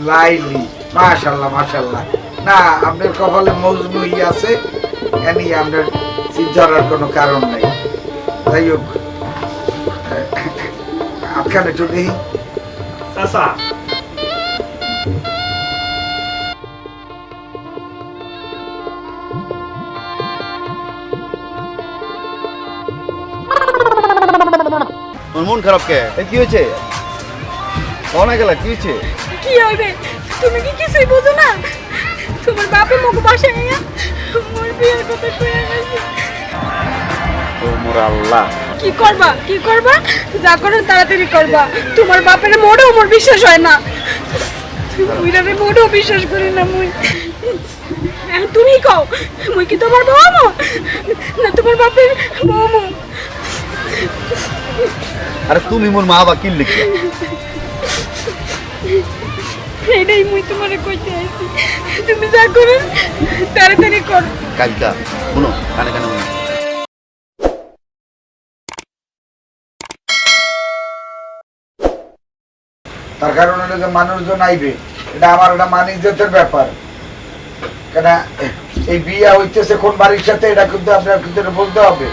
লাইলি মাশাআল্লাহ মাশাআল্লাহ। না আপনার কপালে মজনু আছে, এনি আপনার চিন্তার কোনো কারণ নাই। যাই হোক আপনার যদি চাচা মন খারাপ কে? কি হয়েছে? কনা গেলা কি হয়েছে? কি হইবে? তুমি কি কিছুই বুঝো না? তোমার বাপে মুখ বাসায় আইয়া মোর বিয়ের কথা কইয়া গেছে। ও মোর আল্লাহ, কি করবা কি করবা? যা করার তাড়াতাড়ি করবা। তোমার বাপের মোড়েও মোর বিশ্বাস হয় না। মুইরারে মোড়েও বিশ্বাস করি না মুই। এখন তুমি কও, মুই কি তোমার বউ মো না তোমার বাপের বউ মো? আরে তুমি মোর মা বা কি লিখে? এটাই মুই তোমারে কইতে আইছি, তুমি যা করো তাড়াতাড়ি কর। কালকা শুনো, কানে কানে শুনো। তার কারণ হলো যে মানুষজন আইবে, এটা আমার একটা মান ইজ্জতের ব্যাপার। কেন এই বিয়া হইতেছে কোন বাড়ির সাথে, এটা কিন্তু আপনার কিন্তু বলতে হবে।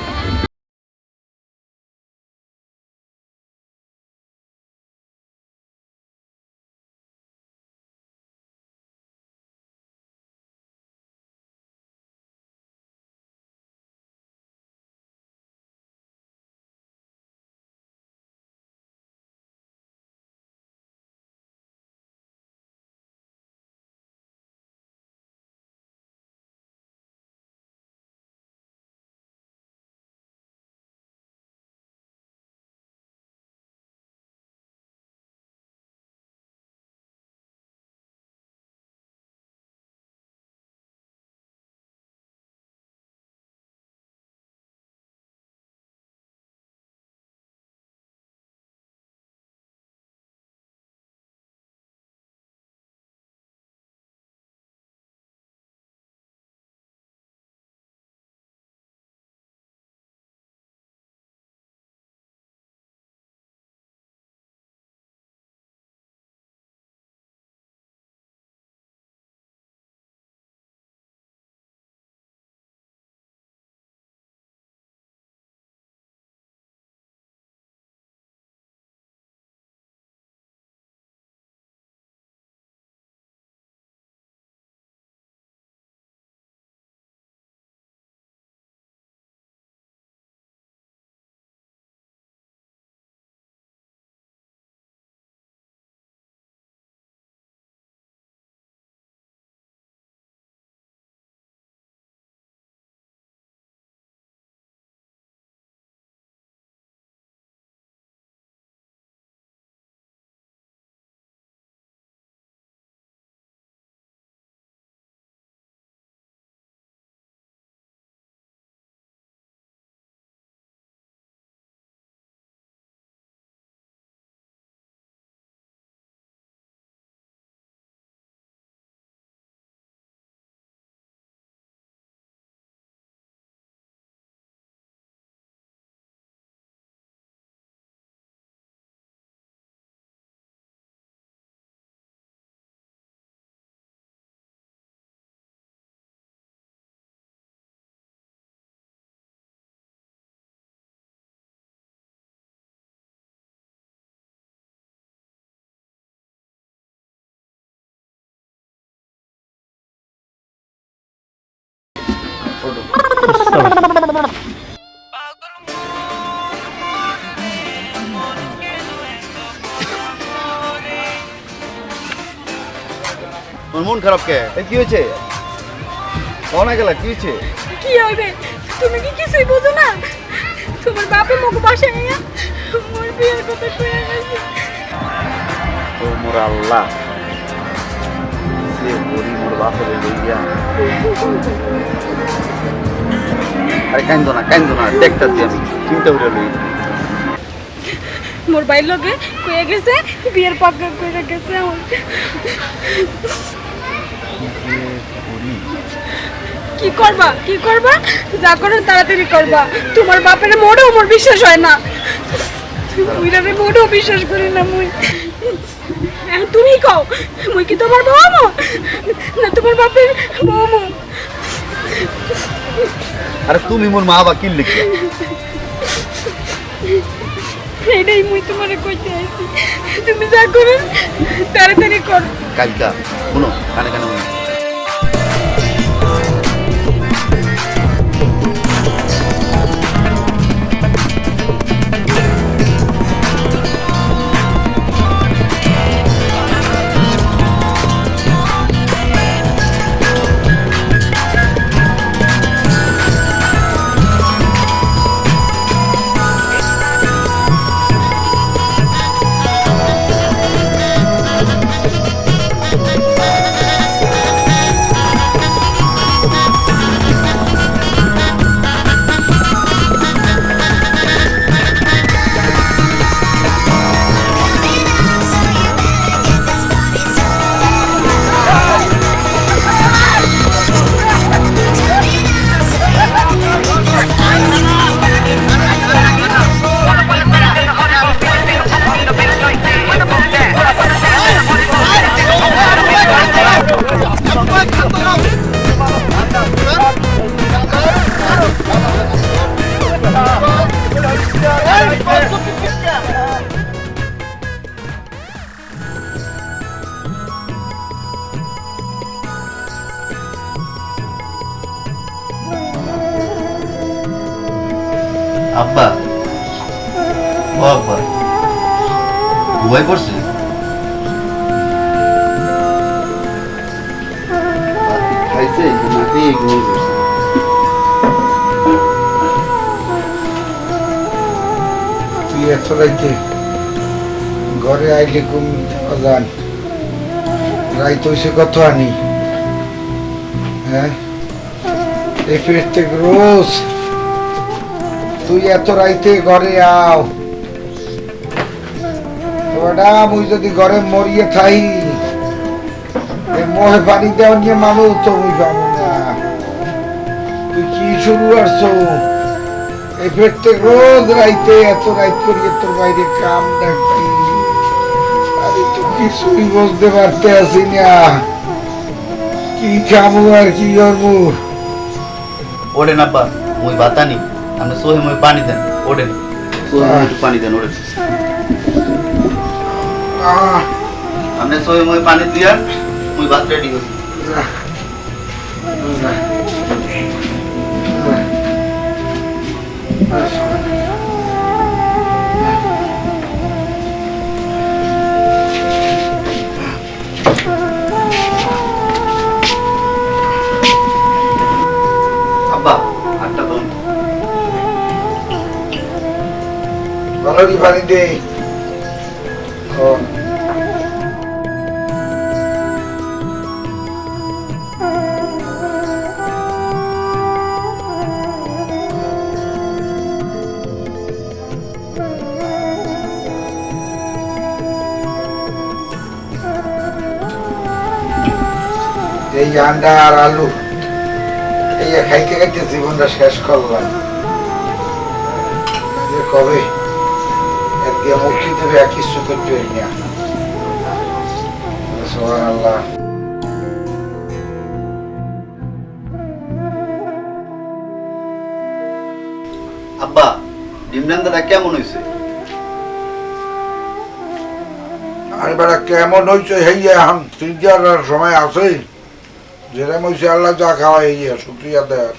তোর মন খারাপ কে? কি হয়েছে? কনা গেলা কি হয়েছে? কি হইবে? তুমি কি কিছুই বুঝো না? তোমার বাপে মুখ বাসায় আইয়া মোর বিয়ের কথা কইয়া গেছে। ও মোর আল্লাহ, সে বড়ি মোর বাপের লইয়া। আরে কান্দো না দেখতাছি আমি, চিন্তা করে লই। মোর বাইর লগে কইয়া গেছে বিয়ের পাক্কা কইরা গেছে আমার। কি করবা কি করবা? যা করার তাড়াতাড়ি করবা। তোমার বাপের মোড়েও মোর বিশ্বাস হয় না। মুইরারে মোড়েও বিশ্বাস করি না মুই। এখন তুমি কও, মুই কি তোমার বৌমা না তোমার বাপের বৌমা? আরে তুমি মোর মা বা কি লিখে? এটাই মুই তোমারে কইতে আইছি, তুমি যা করো তাড়াতাড়ি করো। কাজটা শুনো, কানে কানে শুনো। আব্বা, ও আব্বা, ঘুমাই পড়ছে? খাইছে নাকি ঘুমাই পড়ছে? তুই এত রাইতে ঘরে আইলে ঘুম যান, রাইত হইছে কত আনি? হ্যাঁ, এই প্রত্যেক রোজ তুই এত রাইতে ঘরে আও, মুই যদি ঘরে মরিয়ে খাই মোহে পানি দেওয়া নিয়ে মানুষ তো মুই পাবো না। তুই কি শুরু আসছো? এই প্রত্যেক রোজ রাইতে এত রাইত করিয়ে তোর বাইরে কাম ডাকি, আমি তো কিছুই বুঝতে পারতে আসি না, কি খাবো আর কি করবো। ওঠেন আব্বা, মুই বাতানি, আপনি সোহে মুই পানি দেন। ওঠেন, সোহে মুই একটু পানি দেন। ওঠেন, আপনি সোহে মুই পানি দিয়া মুই ভাত রেডি করি। আব্বা, আটটা তো ভালো কি পানি দে। এই আন্ডা আর আলু এই খাইতে খাইতে জীবনটা শেষ করলাম, কবে একদিকে মুক্তি দেবে আর কিছু করতে না। সুবহানাল্লাহ। আব্বা, ডিম রান্নাটা কেমন হয়েছে? আরে বেটা কেমন হয়েছে হইয়া এখন তিনটা সময় আছে, যেরকম হয়েছে আল্লাহ যা খাওয়া হইয়া শুক্রিয়া দেয়।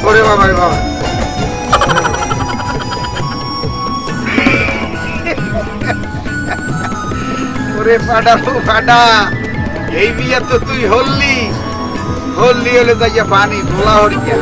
ওরে বাবা রে বাবা ওরে ফাটা ফাটা এই বিয়ে তো তুই হললি হলে যাইয়া পানি ধোলা হরিয়া